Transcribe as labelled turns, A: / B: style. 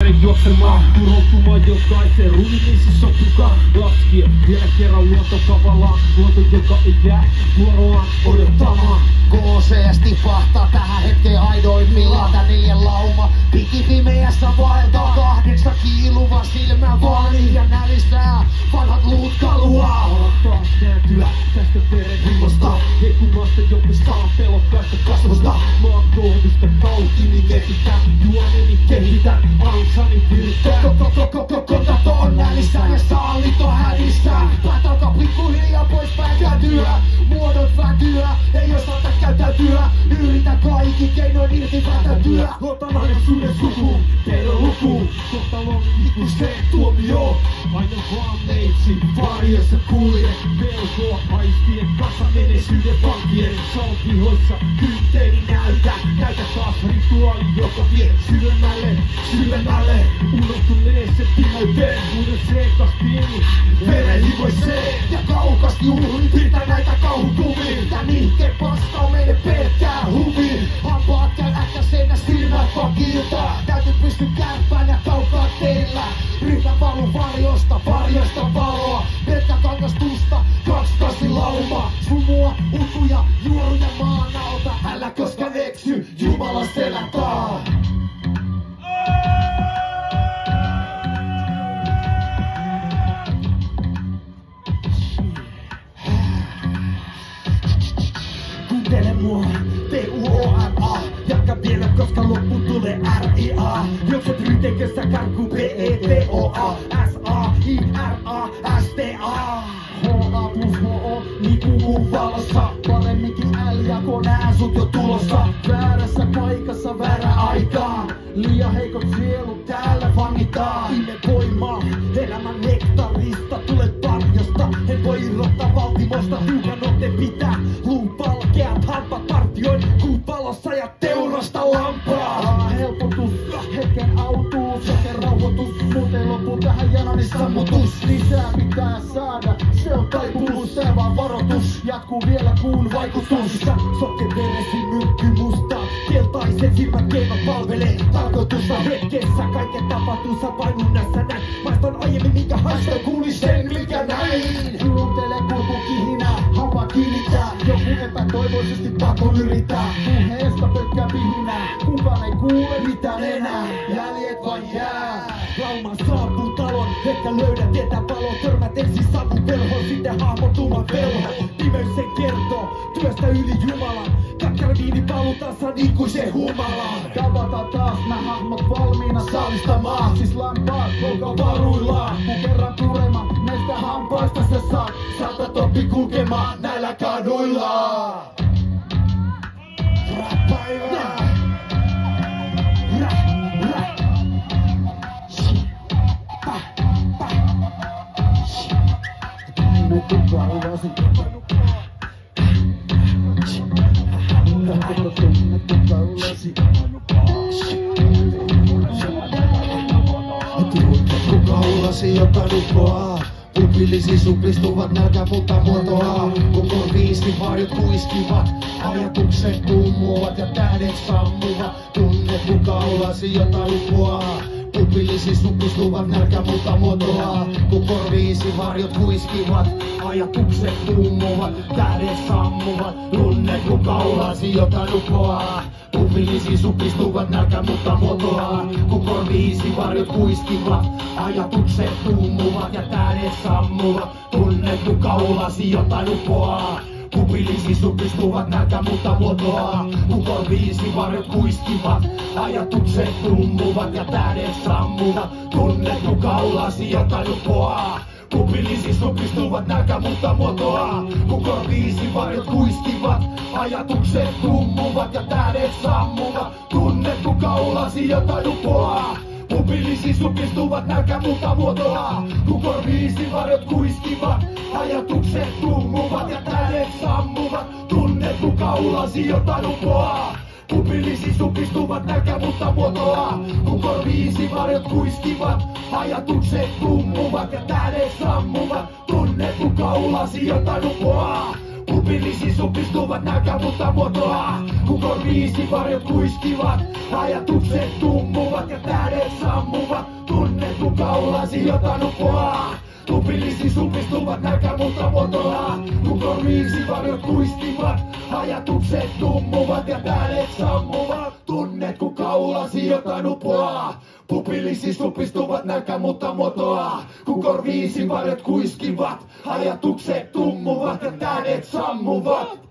A: pyörin juoksemaan, turautumaan jokaiseen ruumiisi sopukaan. Laskien vielä kerran luontokavalaan, luonto joka ei jää vuoroaan odottamaan.
B: KCS tipahtaa tähän hetkeen aidoimmillaan. Tän niiden lauma pikipimeässä vaeltaa. 8 kiiluva silmä vaani ja nälistää vanhat luut kaluaa.
A: Alat taas nääntyä tästä verenhimosta, hekumasta jopistaan pelokkaista kasvosta. Maan kohdusta kautini etsitään, juoneni kehitän, ansani viritään.
B: Kontato on nälissään ja saalit on hädissään. Päät alkaa pikkuhiljaa pois päin kätyä. Muodot vätyä, ei osata käyttäytyä. Yritä kaikki keinoin irti vätätyä.
A: Otan ainoisuuden sukuun, teidän lukuun. Kohtalon ikuiseen tuomioon. Aina vaan neitsi, varjossa kulje. Pelkoa aistien kanssa menneisyyden vankien. Salkihoissa kyntteeni näytä. Näytä taas rituaali, joka vie syvemmälle. Unohtuneeseen pimeyteen, uuden sekastiini.
B: Verenhivoiseen ja kaukasti uhrin. Pitä näitä kauhukuvia. Tän nihkeen paska on meille pelkkää huvi. Hampaat käy äkkäseen ja silmät vakilta. Täytyy pysty kärppään ja kaukaa teillä. Ryhmä valu varjosta valoa. Pelkkä kangastusta, 2 lauma. Sumua, utuja, juoruja maan alta. Älä koskaan eksy Jumalan selän taa. Kuuntele mua, T-U-O-M-A. Jatka vielä, koska loppuun tulee R-I-A. Juokset rytekössä karkuun P-E-T-O-A. S-A-I-R-A-S-T-A. H-A plus H-O, niin kuin valossa. Paremminkin L-ja kun nää sut jo tulossa. Väärässä paikassa väärä aikaan. Liian heikot sielut täällä vangitaan. Ime voimaa, elämän nektarista. Tulet varjosta, en voi irrottaa valtimosta. Tiukan ote pitää, luun valkeat hampat partioin. Kuun valossa ja teurasta lampaa. Helpotus, hetken autuus, hetken rauhoitus. Muuten loppu tähän janani sammutus. Lisää pitää saada, se on taipumus. Tää vaan varoitus, jatkuu vielä kuun vaikutus. Sokke veresi myrkky musta. Keltaiset silmät keinot palvelee tarkoitusta. Hetkessä kaiken tapahtuu, sä painunnässä näin. Maiston aiemmin minkä haistoi, kuuli sen mikä näin. Kuuntele kurkukihinää, hampa kiinnittää. Joku epätoivoisesti pakon yrittää. Puheesta pelkkää vihinää, kukaan ei kuule mitään enää. Jäljet vain jää. Lauma saapuu talon, ehkä löydät etäpalon. Törmät ensin savun velhoon, sitten hahmotuman velho. Nimeys sen kertoo, työstä yli Jumalan. Kakkaraviini palutaansa ikuiseen humalaan. Tavataan taas nää hahmot valmiina saalistamaan. Siis lampaat koko varuillaan. Kun kerran purema, näistä hampaista sä saat. Saatat oppi kulkemaan näillä kaduillaan. Rap-päivää. Kaulasi jotain uskoa. Pupillisi supistuvat nälkä mutta muotoa. Kun korviisti varjot kuiskivat. Ajatukset kummuvat ja tähdet sammuvat. Tunnet kun kaulasi jotain uskoa. Pupillisi supistuvat nälkä mutta muotoa. Kun korviisi varjot kuiskivat. Ajatukset kummuvat, tähdet sammuvat. Tunnet kun kaulasi jotain uskoa. Pupillisi supistuvat nälkä mutta muotoa. Kun korviisi varjot kuiskivat. Ajatukset tummuvat ja tähdet sammuvat. Tunnet kun kaulasi jotain upoaa. Pupillisi supistuvat nälkä mutta muotoa. Kun korviisi varjot kuiskivat. Ajatukset tummuvat ja tähdet sammuvat. Tunnet kun kaulasi jotain upoaa. Pupillisi supistuvat nälkä mutta muotoa. Kun korviisi varjot kuiskivat. Ajatukset tummuvat ja tähdet sammuvat. Tunnet kun kaulasi jotain upoaa. Pupillisi supistuvat nälkä mutta muotoa. Kun korviisi varjot kuiskivat. Ajatukset tummuvat ja tähdet sammuvat. Tunnet kun kaulasi jotain upoaa. Pupillisi supistuvat nälkä mutta muotoa. Kun korviisi varjot kuiskivat. Ajatukset tummuvat ja tähdet sammuvat. Tunnet kun kaulasi jotain upoaa. Pupillisi supistuvat nälkä mutta muotoa. Kun korviisi varjot kuiskivat, ajatukset tummuvat ja tähdet sammuvat. Tunnet kun kaulasi jotain uppoaa. Pupillisi supistuvat nälkä mutta muotoa. Kun korviisi varjot kuiskivat, ajatukset tummuvat ja tähdet sammuvat. Tunnet kun kaulasi jotain uppoaa. Pupillisi supistuvat nälkä mutta muotoa. Kun korviisi varjot kuiskivat, ajatukset tummuvat ja tähdet sammuvat.